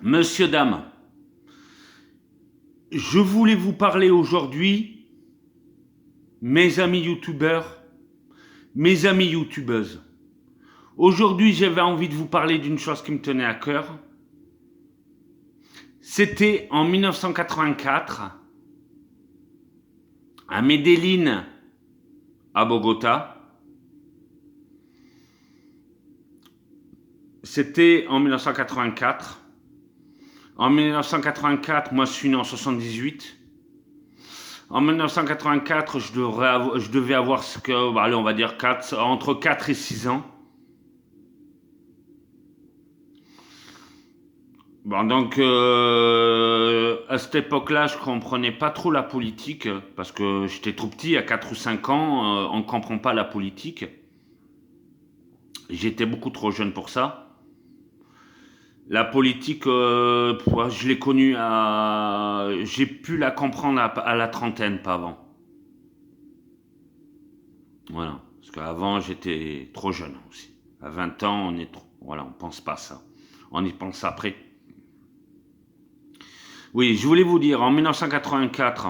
Monsieur, dame, je voulais vous parler aujourd'hui, mes amis youtubeurs, mes amis youtubeuses. Aujourd'hui, j'avais envie de vous parler d'une chose qui me tenait à cœur. C'était en 1984, à Medellín, à Bogota. C'était en 1984. En 1984, moi je suis né en 78. En 1984, je devais avoir allez, on va dire entre 4 et 6 ans. Bon, donc, à cette époque-là, je comprenais pas trop la politique, parce que j'étais trop petit, à 4 ou 5 ans, on ne comprend pas la politique. J'étais beaucoup trop jeune pour ça. La politique, je l'ai connue j'ai pu la comprendre à la trentaine, pas avant. Voilà. Parce qu'avant, j'étais trop jeune aussi. À 20 ans, voilà, on pense pas ça. On y pense après. Oui, je voulais vous dire, en 1984,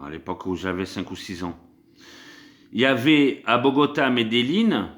à l'époque où j'avais 5 ou 6 ans, il y avait à Bogota, à Medellín,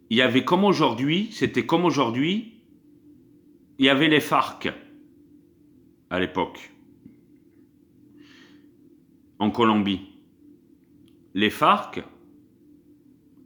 il y avait comme aujourd'hui, c'était comme aujourd'hui, il y avait les FARC à l'époque, en Colombie. Les FARC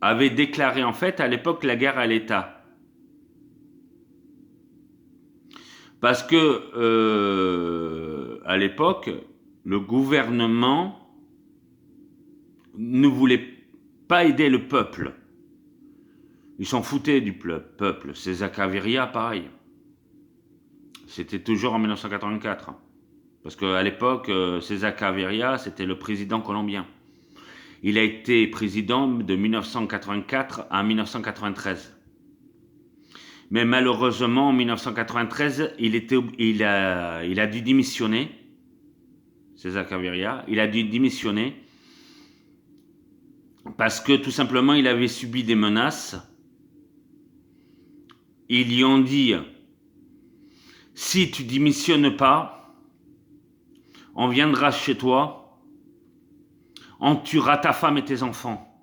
avaient déclaré en fait à l'époque la guerre à l'État. Parce que à l'époque, le gouvernement ne voulait pas aider le peuple. Ils s'en foutaient du peuple. César Gaviria, pareil. C'était toujours en 1984. Parce qu'à l'époque, César Gaviria, c'était le président colombien. Il a été président de 1984 à 1993. Mais malheureusement, en 1993, il a dû démissionner. César Gaviria, il a dû démissionner parce que tout simplement, il avait subi des menaces. Ils lui ont dit, si tu démissionnes pas, on viendra chez toi, on tuera ta femme et tes enfants.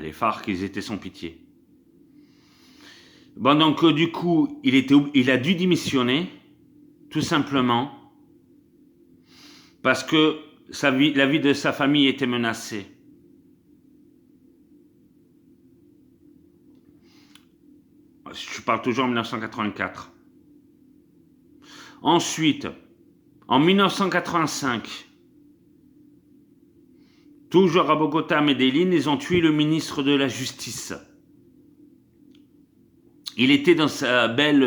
Les FARC, ils étaient sans pitié. Bon, donc du coup, il a dû démissionner, tout simplement, parce que la vie de sa famille était menacée. Je parle toujours en 1984. Ensuite, en 1985, toujours à Bogota, Medellín, ils ont tué le ministre de la Justice. Il était dans sa belle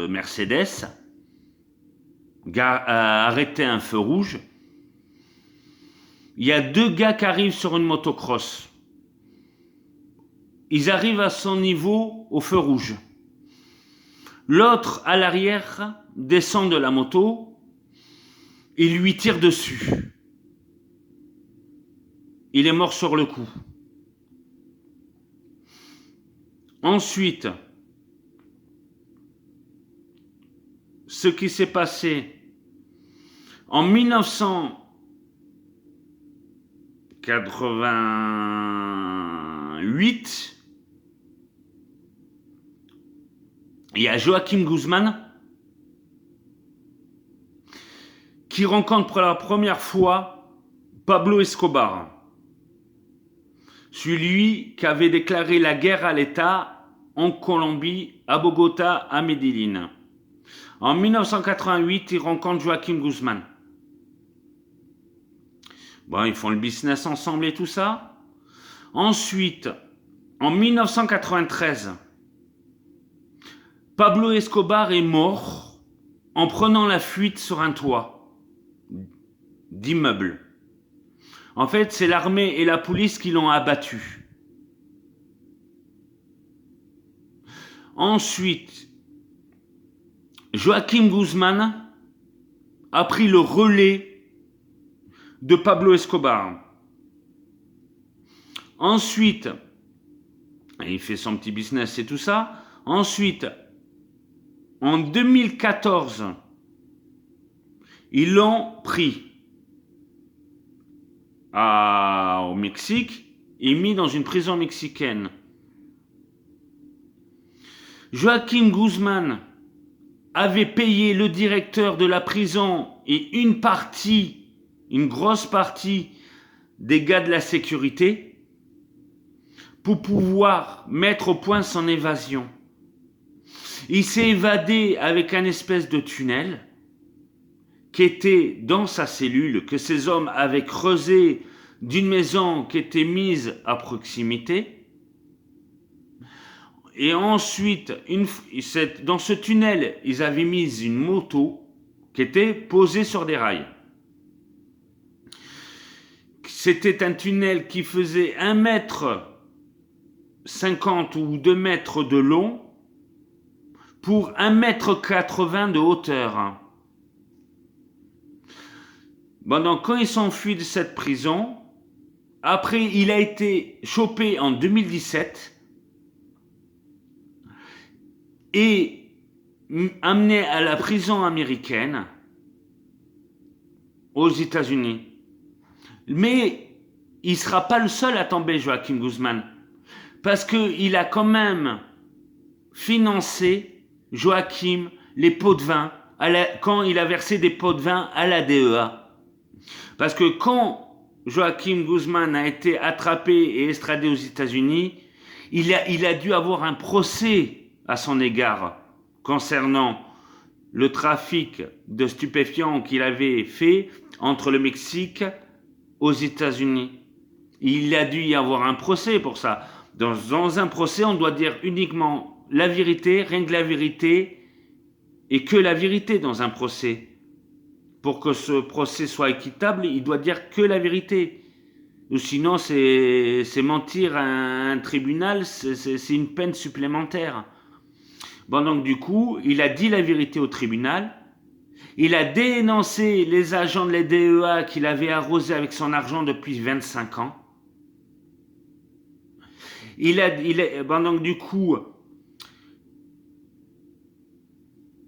Mercedes, arrêté à un feu rouge. Il y a deux gars qui arrivent sur une motocross. Ils arrivent à son niveau au feu rouge. L'autre, à l'arrière, descend de la moto et lui tire dessus. Il est mort sur le coup. Ensuite, ce qui s'est passé en 1988, il y a Joaquim Guzman qui rencontre pour la première fois Pablo Escobar. Celui qui avait déclaré la guerre à l'État en Colombie, à Bogota, à Medellín. En 1988, il rencontre Joaquim Guzman. Bon, ils font le business ensemble et tout ça. Ensuite, en 1993, Pablo Escobar est mort en prenant la fuite sur un toit d'immeuble. En fait, c'est l'armée et la police qui l'ont abattu. Ensuite, Joaquim Guzman a pris le relais de Pablo Escobar. Ensuite, il fait son petit business et tout ça. Ensuite, en 2014, ils l'ont pris au Mexique et mis dans une prison mexicaine. Joaquim Guzman avait payé le directeur de la prison et une grosse partie des gars de la sécurité pour pouvoir mettre au point son évasion. Il s'est évadé avec un espèce de tunnel qui était dans sa cellule, que ces hommes avaient creusé d'une maison qui était mise à proximité. Et ensuite, dans ce tunnel, ils avaient mis une moto qui était posée sur des rails. C'était un tunnel qui faisait 1,50 m ou 2 mètres de long pour 1,80 m de hauteur. Bon, donc, quand ils s'enfuient de cette prison, après, il a été chopé en 2017 et amené à la prison américaine aux États-Unis. Mais il ne sera pas le seul à tomber, Joaquim Guzman, parce qu'il a quand même financé, Joaquim, les pots de vin, quand il a versé des pots de vin à la DEA. Parce que quand Joaquim Guzman a été attrapé et extradé aux États-Unis, il a dû avoir un procès à son égard concernant le trafic de stupéfiants qu'il avait fait entre le Mexique aux États-Unis. Il a dû y avoir un procès pour ça. Dans un procès, on doit dire uniquement la vérité, rien que la vérité, et que la vérité dans un procès. Pour que ce procès soit équitable, il doit dire que la vérité. Ou sinon, c'est mentir à un tribunal, c'est une peine supplémentaire. Bon, donc du coup, il a dit la vérité au tribunal. Il a dénoncé les agents de la DEA qu'il avait arrosés avec son argent depuis 25 ans. Bon, donc du coup,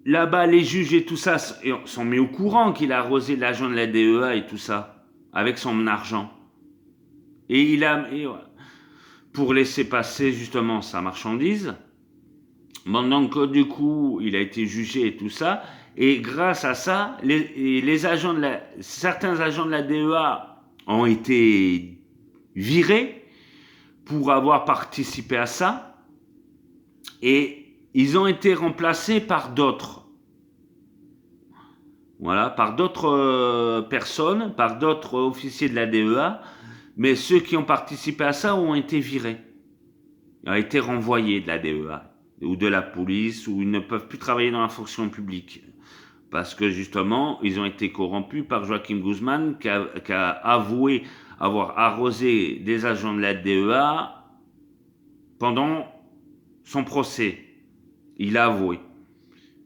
là-bas, les juges et tout ça sont mis au courant qu'il a arrosé l'agent de la DEA et tout ça, avec son argent. Et pour laisser passer justement sa marchandise. Bon, donc du coup, il a été jugé et tout ça. Et grâce à ça, certains agents de la DEA ont été virés pour avoir participé à ça. Et ils ont été remplacés par d'autres. Voilà, par d'autres personnes, par d'autres officiers de la DEA. Mais ceux qui ont participé à ça ont été virés. Ils ont été renvoyés de la DEA ou de la police, ou ils ne peuvent plus travailler dans la fonction publique. Parce que justement, ils ont été corrompus par Joaquim Guzman qui a avoué avoir arrosé des agents de la DEA pendant son procès. Il a avoué.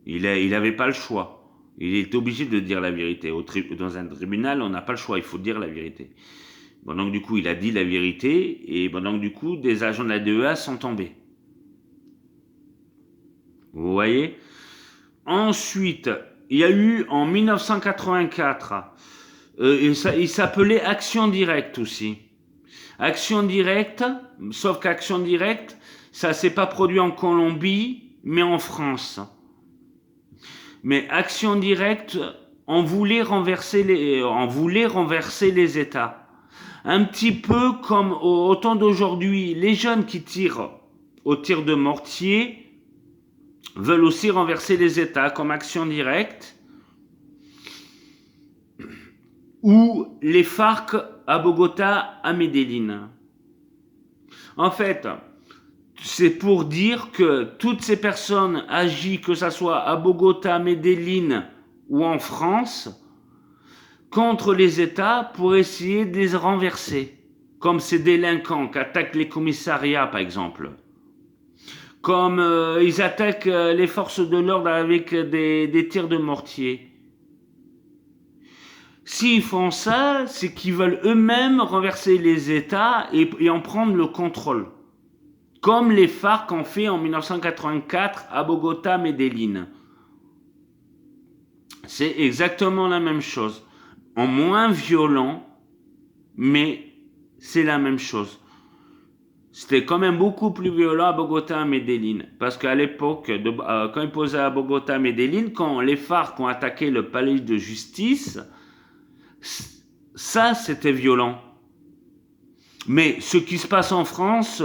Il n'avait pas le choix. Il est obligé de dire la vérité. Dans un tribunal, on n'a pas le choix, il faut dire la vérité. Bon, donc du coup, il a dit la vérité, et bon, donc du coup, des agents de la DEA sont tombés. Vous voyez ? Ensuite, il y a eu en 1984, il s'appelait Action Directe aussi. Action Directe, sauf qu'Action Directe, ça s'est pas produit en Colombie, mais en France. Mais Action Directe, on voulait renverser les États. Un petit peu comme au temps d'aujourd'hui, les jeunes qui tirent au tir de mortier veulent aussi renverser les États, comme Action Directe, ou les FARC à Bogota, à Medellín. En fait, c'est pour dire que toutes ces personnes agissent, que ce soit à Bogota, Medellín ou en France, contre les États pour essayer de les renverser, comme ces délinquants qui attaquent les commissariats, par exemple. Comme ils attaquent les forces de l'ordre avec des tirs de mortier. S'ils font ça, c'est qu'ils veulent eux-mêmes renverser les États et en prendre le contrôle. comme les FARC ont fait en 1984 à Bogota, Medellín. C'est exactement la même chose. En moins violent, mais c'est la même chose. C'était quand même beaucoup plus violent à Bogota, à Medellín. Parce qu'à l'époque, quand ils posaient à Bogota, Medellín, quand les FARC ont attaqué le palais de justice, ça, c'était violent. Mais ce qui se passe en France,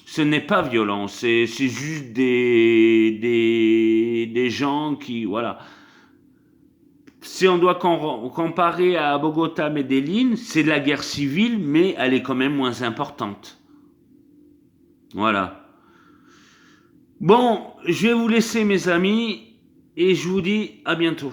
ce n'est pas violent. C'est juste des gens qui... Voilà. Si on doit comparer à Bogota, Medellín, c'est de la guerre civile, mais elle est quand même moins importante. Voilà. Bon, je vais vous laisser mes amis, et je vous dis à bientôt.